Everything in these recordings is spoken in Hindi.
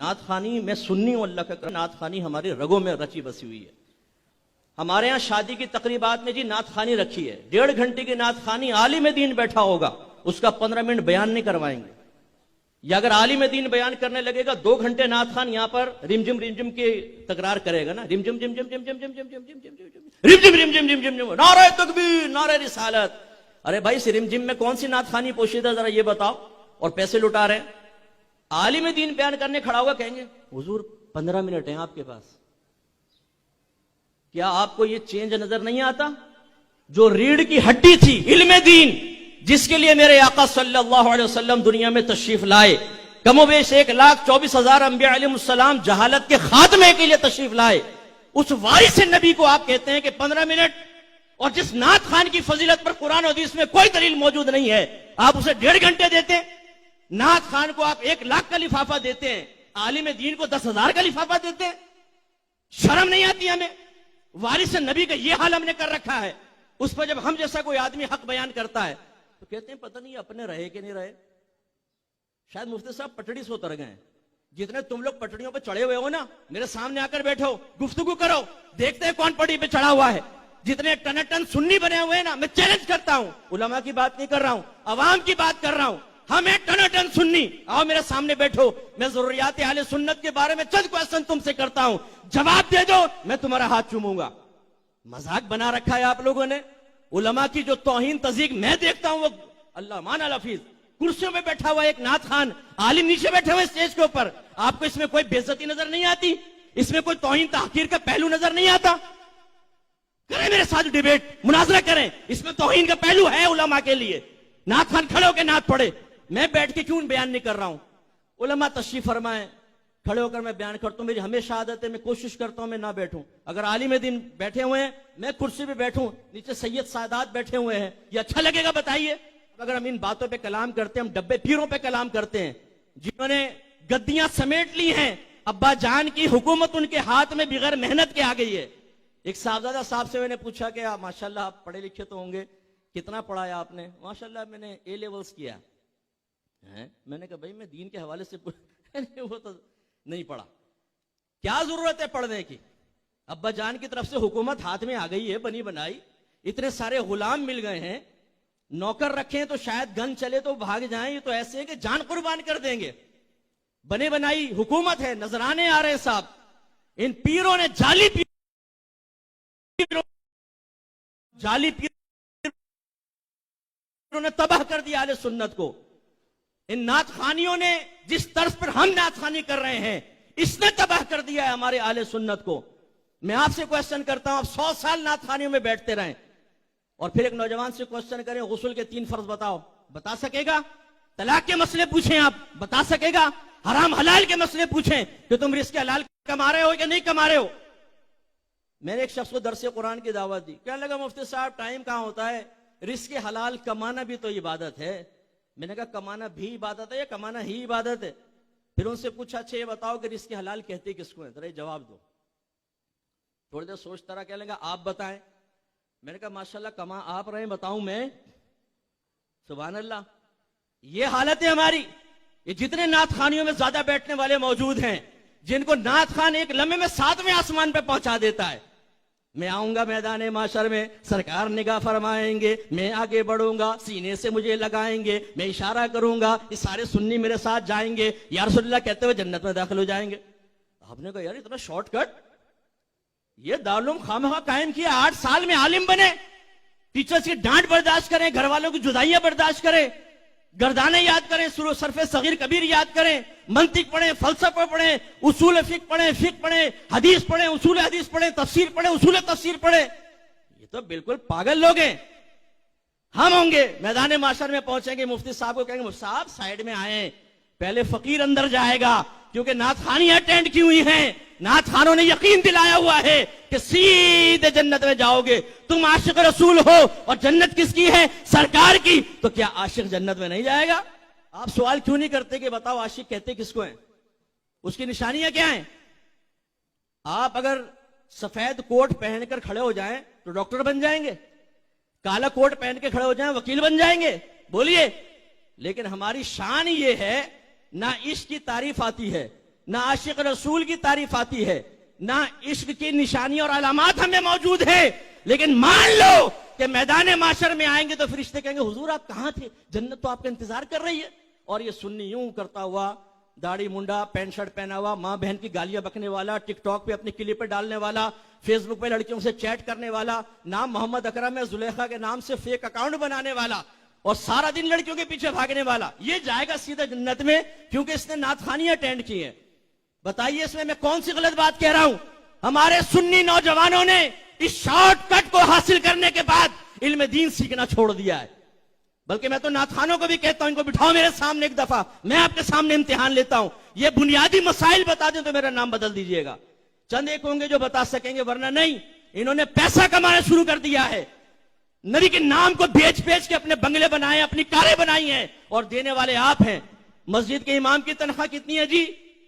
नात खानी में सुन्नी और अल्लाह का नात खानी हमारी रगों में रची बसी हुई है। हमारे यहाँ शादी की तकरीबात में जी नात खानी रखी है, 1.5 घंटे की नात खानी, आलिम दीन बैठा होगा, उसका 15 मिनट बयान नहीं करवाएंगे। या अगर आलिम दीन बयान करने लगेगा 2 घंटे नात खान यहाँ पर रिमझिम की तकरार करेगा ना, रिमझिम gym gym gym gym gym gym gym gym रिमझिम रिमझिम जिम जिम जिम, नारे तकबीर नारे रिसालत। अरे भाई इस रिमझिम में कौन सी नात खानी पोशीदा, जरा ये बताओ, और पैसे लुटा रहे हैं। आलिम दीन बयान करने खड़ा होगा, कहेंगे हुजूर 15 मिनट हैं आपके पास। क्या आपको ये चेंज नजर नहीं आता? जो रीढ़ की हड्डी थी इल्म दीन, जिसके लिए मेरे आका सल्लल्लाहु अलैहि वसल्लम दुनिया में तशरीफ लाए, कमोबेश 1,24,000 अंबिया अलैहिस्सलाम जहालत के खात्मे के लिए तशरीफ लाए, उस वारिस नबी को आप कहते हैं कि 15 मिनट, और जिस नात खान की फजीलत पर कुरान और हदीस में कोई दलील मौजूद नहीं है, आप उसे 1.5 घंटे देते हैं। नात खान को आप 1 लाख का लिफाफा देते हैं, आलिम दीन को 10,000 का लिफाफा देते हैं। शर्म नहीं आती हमें? वारिस नबी का ये हाल हमने कर रखा है। उस पर जब हम जैसा कोई आदमी हक बयान करता है तो कहते हैं पता नहीं अपने रहे कि नहीं रहे। शायद मुफ्ती साहब पटड़ी से उतर गए। जितने तुम लोग पटड़ियों पे चढ़े हुए हो ना, मेरे सामने आकर बैठो, गुफ्तगू करो, देखते हैं कौन पटड़ी पे चढ़ा हुआ है। जितने टन सुन्नी बने हुए हैं ना, मैं चैलेंज करता हूं, उलमा की बात नहीं कर रहा हूं, अवाम की बात कर रहा हूं। हम एक टन सुन्नी, आओ मेरे सामने बैठो, मैं ज़रूरियात अहले सुन्नत के बारे में चंद क्वेश्चन तुमसे करता हूं, जवाब दे दो, मैं तुम्हारा हाथ चूमूंगा। मजाक बना रखा है आप लोगों ने। उलमा की जो तौहीन तज़ीक मैं देखता हूं, वो अल्लाह मान अल हफीज, कुर्सियों में बैठा हुआ एक नात खान, आलिम नीचे बैठे हुए स्टेज के ऊपर, आपको इसमें कोई बेइज्जती नजर नहीं आती? इसमें कोई तौहीन तहकीर का पहलू नजर नहीं आता? करें मेरे साथ डिबेट, मुनाजरा करें, इसमें तौहीन का पहलू है उलमा के लिए। नात खान खड़े होकर नात पढ़े, मैं बैठ के क्यों बयान नहीं कर रहा हूं? उलमा तशरीफ फरमाए, खड़े होकर मैं बयान करता हूं। मेरी हमेशा आदत है, मैं कोशिश करता हूं मैं ना बैठूं। अगर आलिम दीन बैठे हुए हैं, मैं कुर्सी पे बैठूं, नीचे सैयद सादात बैठे हुए हैं, ये अच्छा लगेगा बताइए? अगर हम इन बातों पे कलाम करते हैं, हम डब्बे पीरों पे कलाम करते हैं, जिन्होंने गद्दियां समेट ली हैं, अब्बा जान की हुकूमत उनके हाथ में बगैर मेहनत के आ गई है। एक साहबजादा साहब से मैंने पूछा कि आप माशाल्लाह आप पढ़े लिखे तो होंगे, कितना पढ़ाया आपने? माशाल्लाह मैंने A लेवल्स किया है। मैंने कहा भाई मैं दीन के हवाले से वो तो नहीं पढ़ा, क्या जरूरत है पढ़ने की? अब्बा जान की तरफ से हुकूमत हाथ में आ गई है, बनी बनाई, इतने सारे गुलाम मिल गए हैं, नौकर रखे हैं तो शायद गन चले तो भाग जाएं, ये तो ऐसे है कि जान कुर्बान कर देंगे। बने बनाई हुकूमत है, नजराने आ रहे हैं साहब। इन पीरों ने जाली पीरों ने तबाह कर दिया अहले सुन्नत को। इन नात खानियों ने जिस तर्ज पर हम नात खानी कर रहे हैं, इसने तबाह कर दिया है हमारे अहले सुन्नत को। मैं आपसे क्वेश्चन करता हूं, आप 100 साल नात खानियों में बैठते रहें और फिर एक नौजवान से क्वेश्चन करें गुस्ल के 3 फर्ज बताओ, बता सकेगा? तलाक के मसले पूछें आप, बता सकेगा? हराम हलाल के मसले पूछें कि तुम रिस्क हलाल कमा रहे हो या नहीं कमा रहे हो? मैंने एक शख्स को दरसे कुरान की दावत दी, कहने लगा मुफ्ती साहब टाइम कहां होता है, रिस्क हलाल कमाना भी तो इबादत है। मैंने कहा कमाना भी इबादत है या कमाना ही इबादत है? फिर उनसे पूछा अच्छा ये बताओ कि रिस्क हलाल कहते किसको है, जरा जवाब दो। थोड़ी देर सोचता रहा, कहने लगा आप बताएं। मैंने कहा माशाल्लाह कमा आप रहे, बताऊं मैं? सुभान अल्लाह, ये हालत है हमारी। ये जितने नात खानियों में ज्यादा बैठने वाले मौजूद हैं, जिनको नात खान एक लम्हे में 7वें आसमान पे पहुंचा देता है। मैं आऊंगा मैदान माशर में, सरकार निगाह फरमाएंगे, मैं आगे बढ़ूंगा, सीने से मुझे लगाएंगे, मैं इशारा करूंगा, ये सारे सुन्नी मेरे साथ जाएंगे, या रसूलुल्लाह कहते हुए जन्नत में दाखिल हो जाएंगे। आपने कहा यार इतना शॉर्टकट, ये दारुल खामखा कायम किया, 8 साल में आलिम बने, टीचर्स की डांट बर्दाश्त करें, घर वालों की जुदाइयां बर्दाश्त करें, गर्दाने याद करें, सुर सरफे सगीर कबीर याद करें, मंतिक पढ़ें, फलसफा पढ़ें, उसूल फिक पढ़ें, फिक पढ़ें, हदीस पढ़ें, उसूल हदीस पढ़ें, तफसीर पढ़ें, उसूल तफसीर पढ़ें। ये तो बिल्कुल पागल लोग हैं। हम होंगे मैदान माशर में पहुंचेंगे, मुफ्ती साहब को कहेंगे मुफ्ती साहब साइड में आए, पहले फकीर अंदर जाएगा, क्योंकि नात खानी अटेंड की हुई हैं, नात खानों ने यकीन दिलाया हुआ है कि सीधे जन्नत में जाओगे। तुम आशिक रसूल हो और जन्नत किसकी है? सरकार की। तो क्या आशिक जन्नत में नहीं जाएगा? आप सवाल क्यों नहीं करते कि बताओ आशिक कहते किसको हैं, उसकी निशानियां क्या हैं? आप अगर सफेद कोट पहनकर खड़े हो जाएं तो डॉक्टर बन जाएंगे, काला कोट पहन के खड़े हो जाएं वकील बन जाएंगे? बोलिए। लेकिन हमारी शान ये है, ना इश्क की तारीफ आती है, ना आशिक रसूल की तारीफ आती है, ना इश्क की निशानियां और अलामात हमें मौजूद है। लेकिन मान लो कि मैदान माशर में आएंगे तो फरिश्ते कहेंगे हुजूर आप कहां थे, जन्नत तो आपका इंतजार कर रही है। और ये सुन्नी यूं करता हुआ, दाढ़ी मुंडा, पैंट शर्ट पहना हुआ, मां बहन की गालियां बकने वाला, टिकटॉक पे अपनी क्लिप पे डालने वाला, फेसबुक पे लड़कियों से चैट करने वाला, नाम मोहम्मद अकरम है, जुलेखा के नाम से फेक अकाउंट बनाने वाला और सारा दिन लड़कियों के पीछे भागने वाला, ये जाएगा सीधा जन्नत में, क्योंकि इसने नातखानियां अटेंड की हैं। बताइए इसमें मैं कौन सी गलत बात कह रहा हूं? हमारे सुन्नी नौजवानों ने इस शॉर्टकट को हासिल करने के बाद इल्म दीन सीखना छोड़ दिया है। बल्कि मैं तो नाथखानों को भी कहता हूं, इनको बिठाओ मेरे सामने एक दफा, मैं आपके सामने इम्तिहान लेता हूं, ये बुनियादी मसाइल बता दें तो मेरा नाम बदल दीजिएगा। चंद एक होंगे जो बता सकेंगे, वरना नहीं। इन्होंने पैसा कमाना शुरू कर दिया है, नबी के नाम को बेच बेच के अपने बंगले बनाए, अपनी कारें बनाई हैं, और देने वाले आप हैं। मस्जिद के इमाम की तनख्वाह कितनी है जी?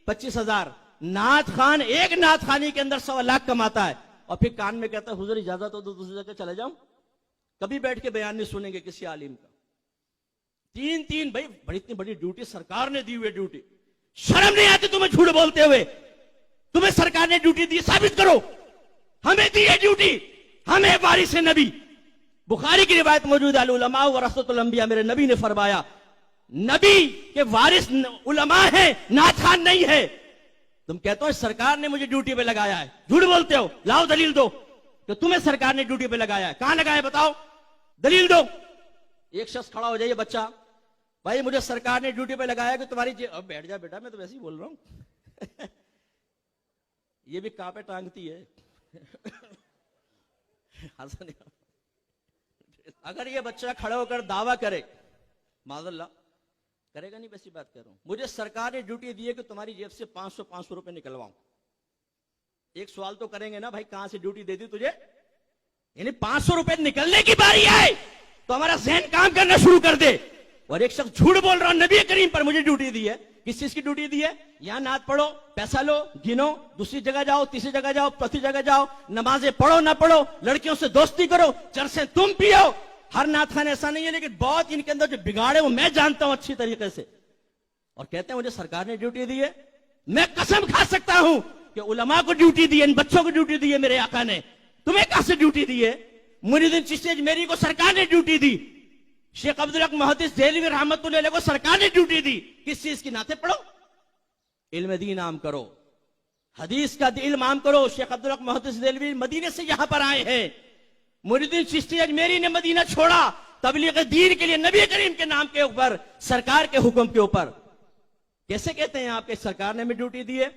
25,000। नाथ खान एक नाथ खानी के अंदर 1.25 लाख कमाता है, और फिर कान में कहता है हुजूर इजाजत हो तो दूसरी जगह चले जाऊं। कभी बैठ के बयान नहीं सुनेंगे किसी आलिम का। तीन भाई, बड़ी इतनी बड़ी ड्यूटी सरकार ने दी हुई ड्यूटी, शर्म नहीं आती तुम्हें झूठ बोलते हुए? तुम्हें सरकार ने ड्यूटी दी, साबित करो। हमें दी है ड्यूटी, हमें वारिस नबी। बुखारी की रिवायत मौजूद है, उलमा वरसतुल अंबिया, मेरे नबी ने फरमाया नबी के वारिस उलमा है, नाथखान नहीं है। तुम कहते हो सरकार ने मुझे ड्यूटी पे लगाया है, झूठ बोलते हो। लाओ दलील दो कि तुम्हें सरकार ने ड्यूटी पे लगाया है, कहां लगाया बताओ, दलील दो। एक शख्स खड़ा हो जाइए, बच्चा, भाई मुझे सरकार ने ड्यूटी पे लगाया कि तुम्हारी अब बैठ जा बेटा, मैं तो वैसे ही बोल रहा हूं। ये भी कहां पे टांगती है। अगर ये बच्चा खड़ा होकर दावा करे, माज़अल्लाह करेगा नहीं, वैसी बात कर रहा हूं, मुझे सरकार ने ड्यूटी दी है कि तुम्हारी जेब से 500 रुपए निकलवाऊं, एक सवाल तो करेंगे ना भाई, कहां से ड्यूटी दे दी तुझे? यानी 500 रुपए निकलने की बारी आए तो हमारा जहन काम करना शुरू कर दे। और एक शख्स झूठ बोल रहा, नबी करीम पर मुझे ड्यूटी दी है। किस चीज की ड्यूटी दी है? यहां नात पढ़ो, पैसा लो, गिनो, दूसरी जगह जाओ, तीसरी जगह जाओ, चौथी जगह जाओ, नमाजें पढ़ो ना पढ़ो, लड़कियों से दोस्ती करो, चरसे तुम पियो। हर नाथ खान ऐसा नहीं है, लेकिन बहुत इनके अंदर जो बिगाड़े वो मैं जानता हूं अच्छी तरीके से। और कहते हैं मुझे सरकार ने ड्यूटी दी है। मैं कसम खा सकता हूं कि उलमा को ड्यूटी दी है, इन बच्चों को ड्यूटी दी है मेरे आका ने। तुम्हें कहां से ड्यूटी दी है? मुरीदुद्दीन चिश्ती अजमेरी को सरकार ने ड्यूटी दी, शेख अब्दुल हक मुहद्दिस देहलवी रहमतुल्लाह अलैह को सरकार ने ड्यूटी दी। किस चीज की? नाते पढ़ो, इल्म दीन आम करो, हदीस का इल्म आम करो। शेख अब्दुल हक मुहद्दिस देहलवी मदीने से यहां पर आए हैं, मुरीदुद्दीन चिश्ती अजमेरी ने मदीना छोड़ा तबलीग दीन के लिए, नबी करीम के नाम के ऊपर, सरकार के हुक्म के ऊपर। कैसे कहते हैं आपके सरकार ने हमें ड्यूटी दी है?